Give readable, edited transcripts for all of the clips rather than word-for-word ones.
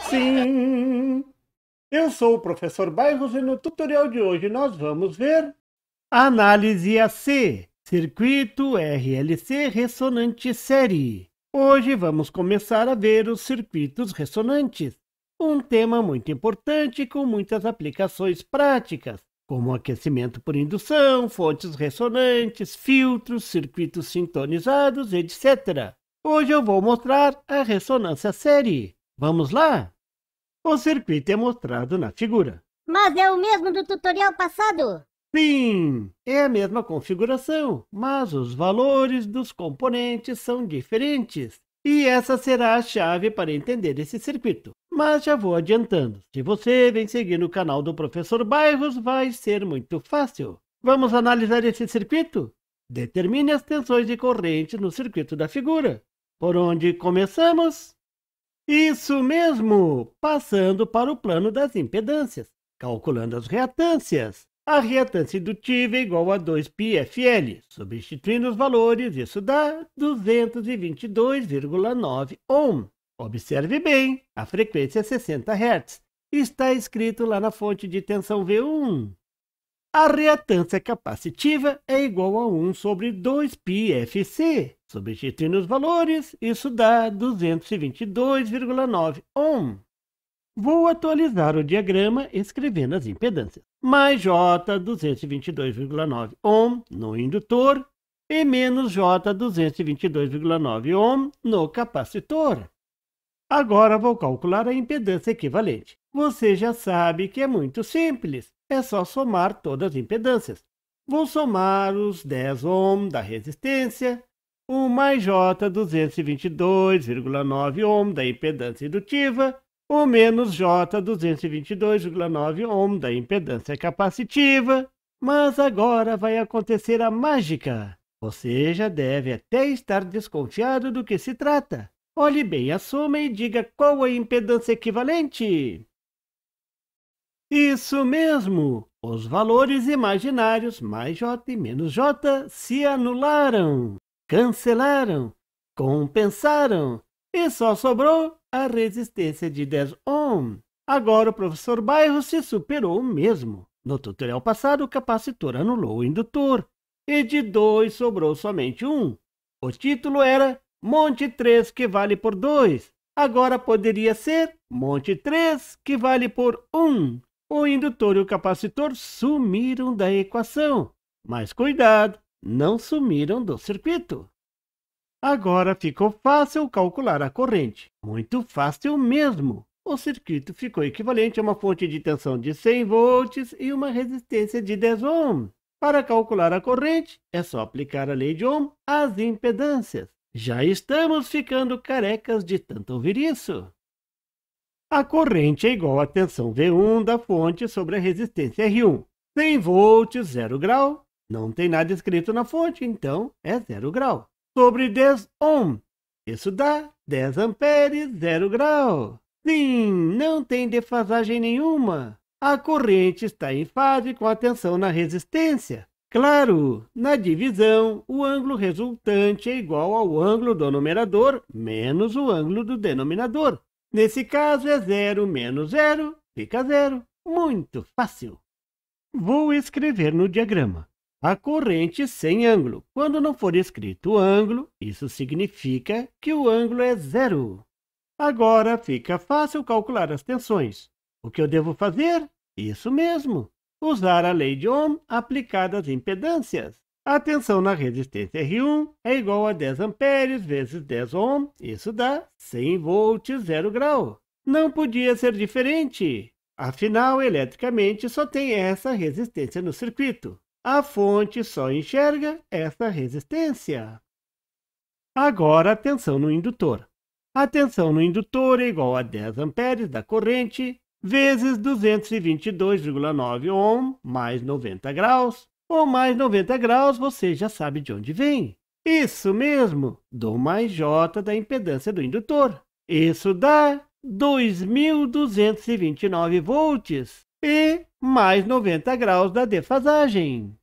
Sim! Eu sou o professor Bairros e no tutorial de hoje nós vamos ver Análise AC, Circuito RLC Ressonante Série. Hoje vamos começar a ver os circuitos ressonantes, um tema muito importante com muitas aplicações práticas, como aquecimento por indução, fontes ressonantes, filtros, circuitos sintonizados, etc. Hoje eu vou mostrar a ressonância série. Vamos lá? O circuito é mostrado na figura. Mas é o mesmo do tutorial passado? Sim, é a mesma configuração, mas os valores dos componentes são diferentes. E essa será a chave para entender esse circuito. Mas já vou adiantando, se você vem seguir no canal do Professor Bairros, vai ser muito fácil. Vamos analisar esse circuito? Determine as tensões de corrente no circuito da figura. Por onde começamos? Isso mesmo! Passando para o plano das impedâncias, calculando as reatâncias. A reatância indutiva é igual a 2πfL. Substituindo os valores, isso dá 222,9 ohm. Observe bem, a frequência é 60 Hz. Está escrito lá na fonte de tensão V1. A reatância capacitiva é igual a 1 sobre 2πfC. Substituindo os valores, isso dá 222,9 ohm. Vou atualizar o diagrama escrevendo as impedâncias. Mais J 222,9 ohm no indutor e menos J 222,9 ohm no capacitor. Agora vou calcular a impedância equivalente. Você já sabe que é muito simples, é só somar todas as impedâncias. Vou somar os 10 ohm da resistência, o mais J 222,9 ohm da impedância indutiva, o menos J 222,9 ohm da impedância capacitiva. Mas agora vai acontecer a mágica. Você já deve até estar desconfiado do que se trata. Olhe bem a soma e diga qual a impedância equivalente. Isso mesmo! Os valores imaginários mais J e menos J se anularam, cancelaram, compensaram e só sobrou a resistência de 10 ohm. Agora o professor Bairros se superou mesmo. No tutorial passado, o capacitor anulou o indutor e de 2 sobrou somente 1. O título era Monte 3 que vale por 2. Agora poderia ser Monte 3 que vale por 1. O indutor e o capacitor sumiram da equação. Mas cuidado, não sumiram do circuito. Agora ficou fácil calcular a corrente. Muito fácil mesmo. O circuito ficou equivalente a uma fonte de tensão de 100 volts e uma resistência de 10 ohm. Para calcular a corrente, é só aplicar a lei de Ohm às impedâncias. Já estamos ficando carecas de tanto ouvir isso. A corrente é igual à tensão V1 da fonte sobre a resistência R1. 100 volts, 0 grau. Não tem nada escrito na fonte, então é 0 grau. Sobre 10 ohm. Isso dá 10 amperes, 0 grau. Sim, não tem defasagem nenhuma. A corrente está em fase com a tensão na resistência. Claro, na divisão, o ângulo resultante é igual ao ângulo do numerador menos o ângulo do denominador. Nesse caso é 0 menos 0, fica 0. Muito fácil. Vou escrever no diagrama. A corrente sem ângulo. Quando não for escrito o ângulo, isso significa que o ângulo é 0. Agora fica fácil calcular as tensões. O que eu devo fazer? Isso mesmo. Usar a lei de Ohm aplicada às impedâncias. A tensão na resistência R1 é igual a 10 amperes vezes 10 ohm. Isso dá 100 volts, 0 grau. Não podia ser diferente. Afinal, eletricamente, só tem essa resistência no circuito. A fonte só enxerga essa resistência. Agora, a tensão no indutor. A tensão no indutor é igual a 10 amperes da corrente vezes 222,9 ohm mais 90 graus. O mais 90 graus você já sabe de onde vem. Isso mesmo, do mais J da impedância do indutor. Isso dá 2.229 volts e mais 90 graus da defasagem.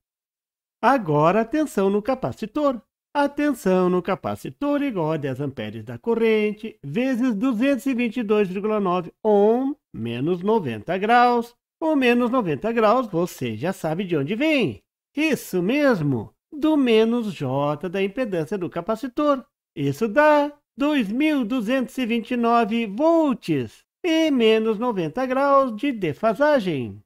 Agora a tensão no capacitor. A tensão no capacitor é igual a 10 amperes da corrente, vezes 222,9 ohm, menos 90 graus. O menos 90 graus você já sabe de onde vem. Isso mesmo, do menos J da impedância do capacitor. Isso dá 2.229 volts e menos 90 graus de defasagem.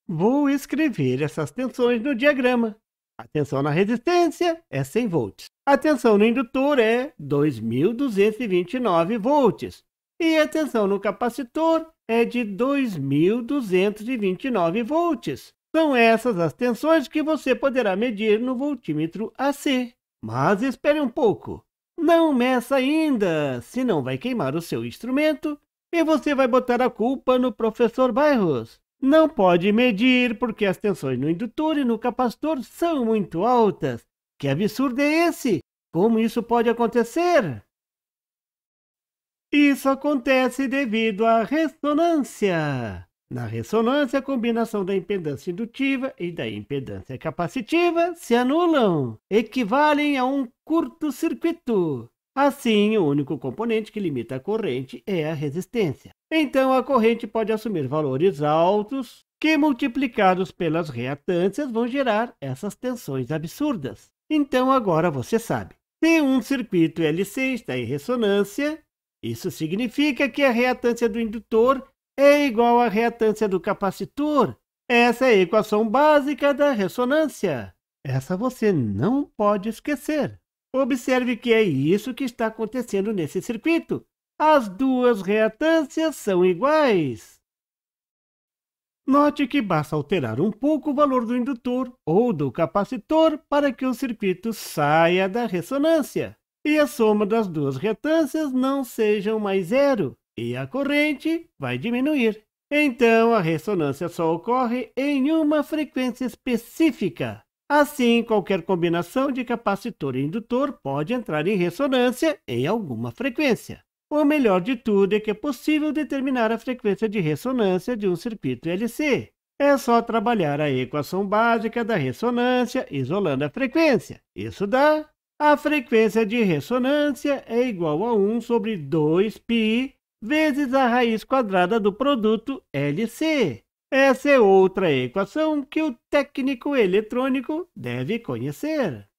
Vou escrever essas tensões no diagrama. A tensão na resistência é 100 volts. A tensão no indutor é 2.229 volts. E a tensão no capacitor é de 2.229 volts. São essas as tensões que você poderá medir no voltímetro AC. Mas espere um pouco. Não meça ainda, senão vai queimar o seu instrumento e você vai botar a culpa no professor Bairros. Não pode medir porque as tensões no indutor e no capacitor são muito altas. Que absurdo é esse? Como isso pode acontecer? Isso acontece devido à ressonância. Na ressonância, a combinação da impedância indutiva e da impedância capacitiva se anulam, equivalem a um curto-circuito. Assim, o único componente que limita a corrente é a resistência. Então, a corrente pode assumir valores altos, que multiplicados pelas reatâncias vão gerar essas tensões absurdas. Então, agora você sabe. Se um circuito LC está em ressonância, isso significa que a reatância do indutor é igual à reatância do capacitor. Essa é a equação básica da ressonância. Essa você não pode esquecer. Observe que é isso que está acontecendo nesse circuito. As duas reatâncias são iguais. Note que basta alterar um pouco o valor do indutor ou do capacitor para que o circuito saia da ressonância e a soma das duas reatâncias não seja mais zero e a corrente vai diminuir. Então, a ressonância só ocorre em uma frequência específica. Assim, qualquer combinação de capacitor e indutor pode entrar em ressonância em alguma frequência. O melhor de tudo é que é possível determinar a frequência de ressonância de um circuito LC. É só trabalhar a equação básica da ressonância, isolando a frequência. Isso dá: a frequência de ressonância é igual a 1 sobre 2π vezes a raiz quadrada do produto LC. Essa é outra equação que o técnico eletrônico deve conhecer.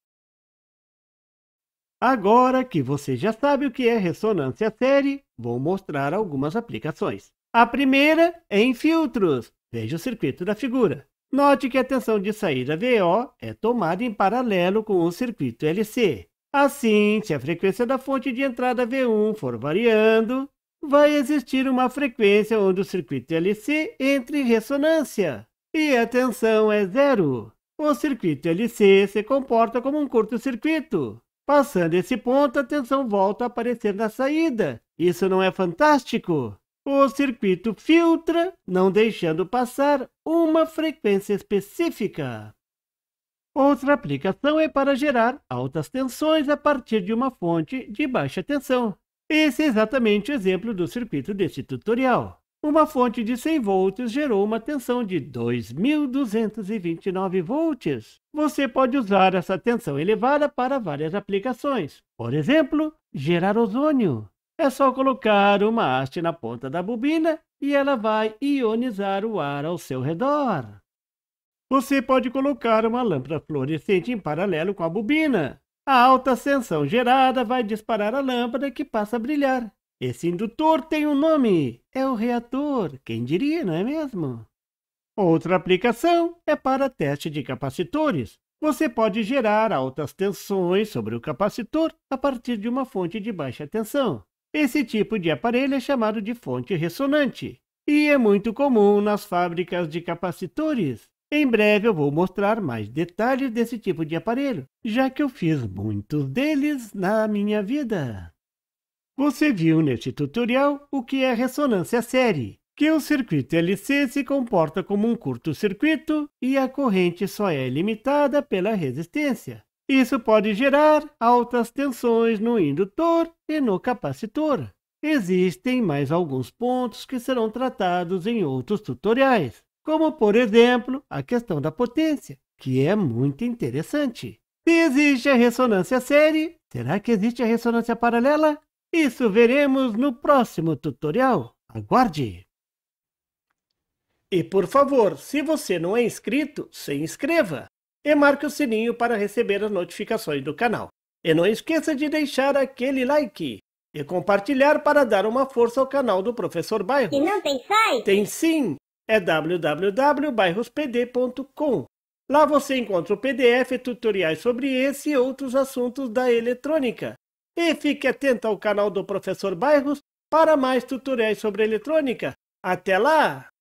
Agora que você já sabe o que é ressonância série, vou mostrar algumas aplicações. A primeira é em filtros. Veja o circuito da figura. Note que a tensão de saída VO é tomada em paralelo com o circuito LC. Assim, se a frequência da fonte de entrada V1 for variando, vai existir uma frequência onde o circuito LC entre em ressonância e a tensão é zero. O circuito LC se comporta como um curto-circuito. Passando esse ponto, a tensão volta a aparecer na saída. Isso não é fantástico? O circuito filtra, não deixando passar uma frequência específica. Outra aplicação é para gerar altas tensões a partir de uma fonte de baixa tensão. Esse é exatamente o exemplo do circuito deste tutorial. Uma fonte de 100 volts gerou uma tensão de 2.229 volts. Você pode usar essa tensão elevada para várias aplicações. Por exemplo, gerar ozônio. É só colocar uma haste na ponta da bobina e ela vai ionizar o ar ao seu redor. Você pode colocar uma lâmpada fluorescente em paralelo com a bobina. A alta tensão gerada vai disparar a lâmpada que passa a brilhar. Esse indutor tem um nome, é o reator, quem diria, não é mesmo? Outra aplicação é para teste de capacitores. Você pode gerar altas tensões sobre o capacitor a partir de uma fonte de baixa tensão. Esse tipo de aparelho é chamado de fonte ressonante e é muito comum nas fábricas de capacitores. Em breve eu vou mostrar mais detalhes desse tipo de aparelho, já que eu fiz muitos deles na minha vida. Você viu neste tutorial o que é ressonância série, que o circuito LC se comporta como um curto-circuito e a corrente só é limitada pela resistência. Isso pode gerar altas tensões no indutor e no capacitor. Existem mais alguns pontos que serão tratados em outros tutoriais, como por exemplo a questão da potência, que é muito interessante. Se existe a ressonância série, será que existe a ressonância paralela? Isso veremos no próximo tutorial. Aguarde! E por favor, se você não é inscrito, se inscreva e marque o sininho para receber as notificações do canal. E não esqueça de deixar aquele like e compartilhar para dar uma força ao canal do Professor Bairros. E não tem site? Tem sim! É www.bairrospd.com. Lá você encontra o PDF e tutoriais sobre esse e outros assuntos da eletrônica. E fique atento ao canal do Professor Bairros para mais tutoriais sobre eletrônica. Até lá!